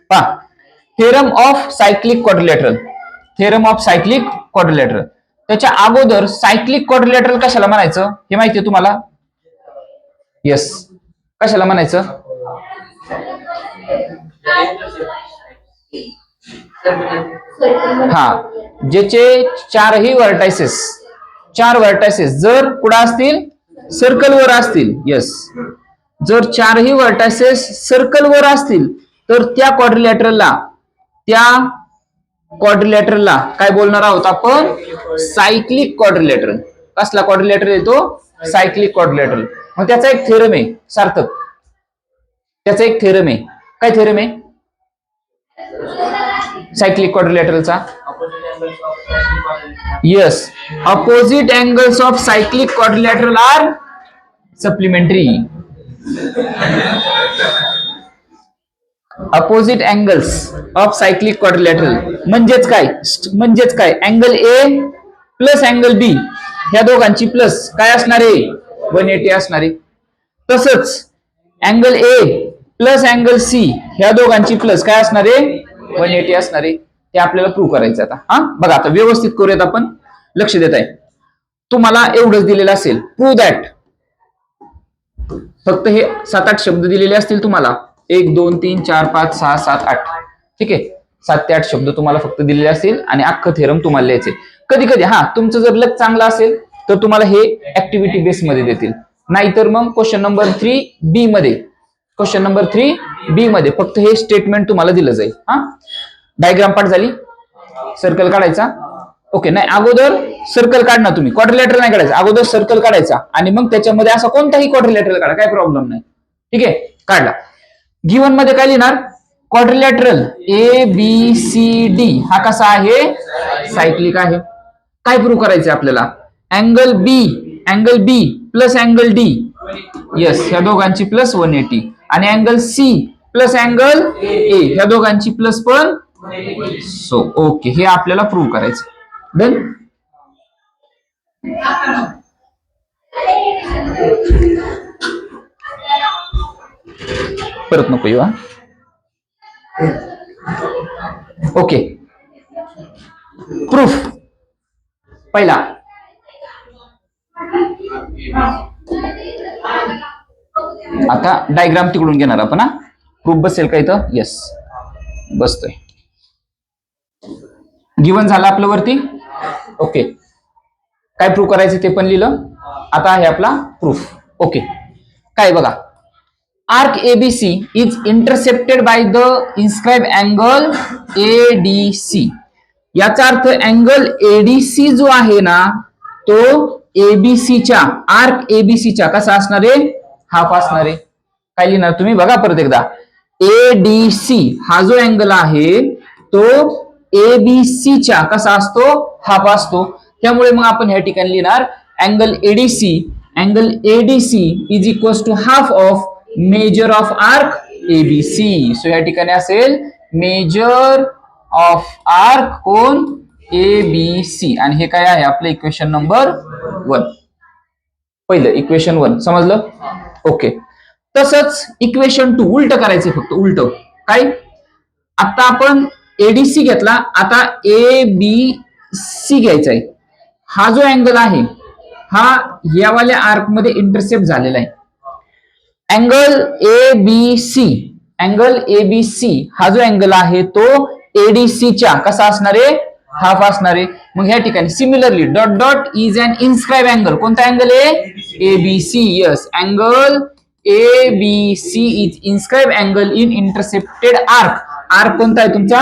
पहा, theorem of cyclic quadrilateral. Theorem of cyclic quadrilateral. त्याच्या अगोदर सायक्लिक क्वाड्रिलॅटरल कशाला म्हणायचं हे माहितीये तुम्हाला? येस, कशाला म्हणायचं? हा, ज्याचे चार व्हर्टायसेस जर कुठं असतील, सर्कलवर असतील. येस, जर चारही व्हर्टायसेस सर्कलवर असतील तर त्या क्वाड्रिलॅटरलला काय बोलणार आहोत आपण? Cyclic quadrilateral. कसला क्वाड्रिलॅटरल येतो? Cyclic quadrilateral. मग त्याचा एक थेरम आहे सार्थक, त्याचा एक थेरम आहे. काय थेरम आहे सायक्लिक क्वाड्रिलॅटरलचा? Yes, opposite angles of cyclic quadrilateral are supplementary. Opposite angles of cyclic quadrilateral म्हणजेच काय? Angle A plus angle B ह्या दोघांची प्लस काय असणार आहे? 180 असणार आहे. तसंच angle A plus angle C ह्या दोघांची प्लस काय असणार आहे? 180 असणार आहे. ते आपल्याला प्रूव्ह करायचं आता. हा बघा, आता व्यवस्थित करूयात आपण. लक्ष देत आहे. तुम्हाला एवढंच दिलेलं असेल, प्रूव्ह दॅट. फक्त हे 7-8 शब्द दिलेले असतील तुम्हाला. 1 2 3 4 5 6 7 8. ठीक आहे, 7 ते 8 शब्द तुम्हाला फक्त दिलेले असतील आणि अख्खं थेरम तुम्हाला लिहायचे. कधी कधी तुमचं जर लक चांगला असेल तर तुम्हाला हे ऍक्टिव्हिटी बेस मध्ये देतील. नाहीतर मग क्वेश्चन नंबर 3B मध्ये फक्त हे स्टेटमेंट तुम्हाला दिलं जाईल. डायग्राम पाठ झाली. सर्कल काढायचा. ओके, नाही अगोदर सर्कल काढणार तुम्ही, क्वाड्रिलॅटरल नाही काढायचा. अगोदर सर्कल काढायचा आणि मग त्याच्यामध्ये असा कोणताही क्वाड्रिलॅटरल काढा, काय प्रॉब्लेम नाही. ठीक आहे, काढला. गिवन मध्ये काय लिहिणार? क्वाड्रिलॅटरल ABCD हा कसा आहे? सायक्लिक आहे. काय प्रूव्ह करायचं आपल्याला? Angle B plus angle D, yes, ह्या दोघांची प्लस 180 आणि angle C plus angle A ह्या दोघांची प्लस पण. सो ओके, हे आपल्याला प्रूव्ह करायचं. डन. परत नको येऊ. ओके, प्रूफ पहिला. आता डायग्राम तिकडून घेणार आपण. प्रूफ बसेल का इथं? येस, बसतोय. गिवन झालं आपलं वरती. ओके, काय प्रूफ करायचं ते पण लिहिलं. आता आहे आपला प्रूफ. ओके, काय बघा, arc ABC is intercepted by the inscribe angle ADC. याचा अर्थ अँगल ADC जो आहे ना तो ABCच्या, आर्क ABCच्या कसा असणार आहे? हाफ असणार आहे. काय लिहिणार तुम्ही? बघा परत एकदा. ADC हा जो अँगल आहे तो ABCच्या कसा असतो? हाफ असतो. त्यामुळे मग आपण ह्या ठिकाणी लिहिणार angle ADC is equal to half of measure of arc ABC. So या ठिकाणी असेल मेजर ऑफ आर्क कोण? ABC. आणि हे काय आहे? आपलं इक्वेशन नंबर 1. पहिलं इक्वेशन 1 समजलं. ओके, तसंच इक्वेशन 2 उलट करायचं, फक्त उलट. काय? आता आपण ADC घेतला, आता ABC घ्यायचा आहे. हा जो अँगल आहे हा यावाल्या आर्क मध्ये इंटरसेप्ट झालेला आहे. अँगल ABC हा जो अँगल आहे तो ADCच्या कसा असणार आहे? हाफ असणार आहे. मग ह्या ठिकाणी similarly dot dot is an inscribe angle. कोणता अँगल आहे? ABC. Yes, angle ABC is inscribe angle in intercepted arc. Arc कोणता आहे तुमचा?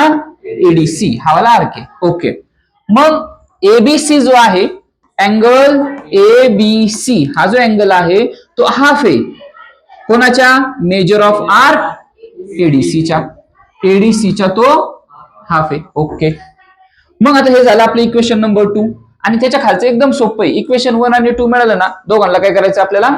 ADC. हा वाला आर्क आहे. ओके, मग ABC जो आहे, अँगल ABC हा जो अँगल आहे तो हाफ आहे. कोणाच्या? मेजर ऑफ आर्क ADCच्या तो हाफ आहे. ओके, मग आता हे झालं आपलं इक्वेशन नंबर 2. आणि त्याच्या खालचं एकदम सोपं आहे. इक्वेशन 1 आणि 2 मिळालं ना, दोघांना काय करायचं? आपल्याला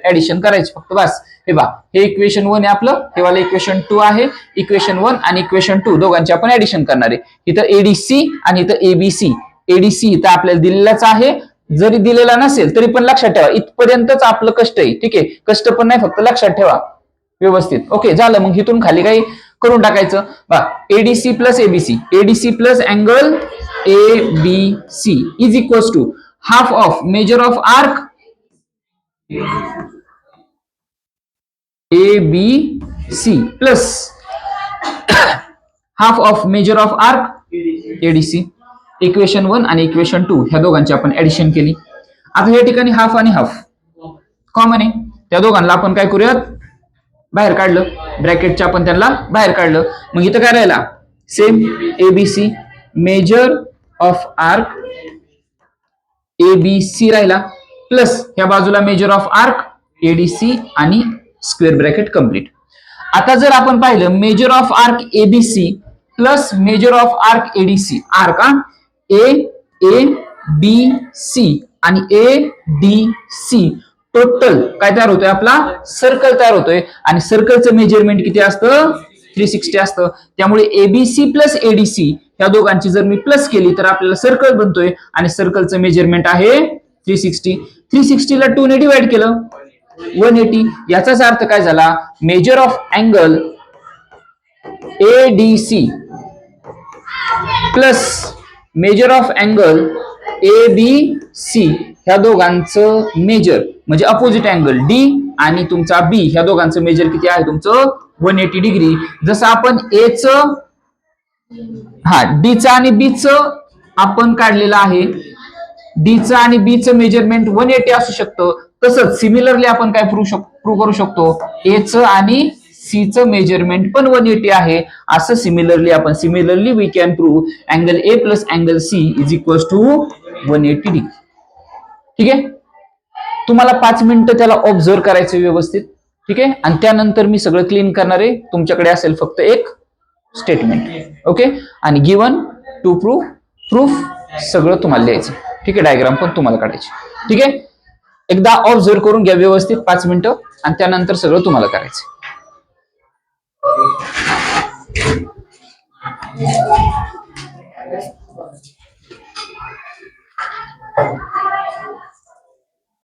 ऍडिशन करायची फक्त, बस. हे बा, हे इक्वेशन 1 आहे आपलं, हे वाला इक्वेशन 2 आहे. इक्वेशन 1 आणि इक्वेशन 2 दोघांची आपण ऍडिशन करणार आहे. इथं ADC आणि इथं ABC. ADC इथं आपल्याला दिलेलाच आहे. जरी दिलेला नसेल तरी पण लक्षात ठेवा, इथपर्यंतच आपलं कष्ट आहे. ठीक आहे, कष्ट पण नाही, फक्त लक्षात ठेवा व्यवस्थित. ओके, झालं. मग इथून खाली काही करून टाकायचं बा. ADC plus ABC, ADC plus angle ABC is equals to half of measure of arc ABC plus half of measure of arc ADC. Equation 1 आणि इक्वेशन 2 ह्या दोघांची आपण ऍडिशन केली. आता या ठिकाणी हाफ आणि हाफ कॉमन आहे, त्या दोघांना आपण काय करूयात, बाहेर काढलं, ब्रॅकेटच्या आपण त्यांना बाहेर काढलं. मग इथं काय राहिला, same ABC measure of arc ABC राहिला प्लस ह्या बाजूला मेजर ऑफ आर्क एडीसी आणि स्क्वेअर ब्रॅकेट कंप्लीट. आता जर आपण पाहिलं measure of arc ABC plus measure of arc ADC, arc A B C आणि ए डी सी टोटल काय तयार होतोय, आपला सर्कल तयार होतोय. आणि सर्कलचं मेजरमेंट किती असतं, 360 असतं. त्यामुळे एबीसी प्लस एडीसी ह्या दोघांची जर मी प्लस केली तर आपल्याला सर्कल बनतोय आणि सर्कलचं मेजरमेंट आहे 360. 360 ला 2 ने डिवाइड केलं 180. याचाच अर्थ काय झाला, measure of angle ADC plus measure of angle ABC ह्या दोघांचं मेजर म्हणजे अपोजिट अँगल डी आणि तुमचा बी ह्या दोघांचं मेजर किती आहे, तुमचं 180 डिग्री. जसं आपण ए च डी चं आणि बी चं आपण काढलेलं आहे, डी चं आणि बी चं मेजरमेंट 180 असू शकतं. तसंच सिमिलरली आपण काय प्रूव्ह करू शकतो, ए चं आणि सी चं मेजरमेंट पण 180 आहे. असं similarly we can prove angle A plus angle C is equal to 180 degree. ठीक आहे, तुम्हाला 5 मिनिटं त्याला ऑब्झर्व करायचं व्यवस्थित. ठीक आहे, आणि त्यानंतर मी सगळं क्लीन करणार आहे. तुमच्याकडे असेल फक्त एक स्टेटमेंट. ओके, आणि गिवन टू प्रूफ सगळं तुम्हाला लिहायचं. ठीक आहे, डायग्राम पण तुम्हाला काढायची. ठीक आहे, एकदा ऑब्झर्व करून घ्या व्यवस्थित 5 मिनिटं आणि त्यानंतर सगळं तुम्हाला करायचं.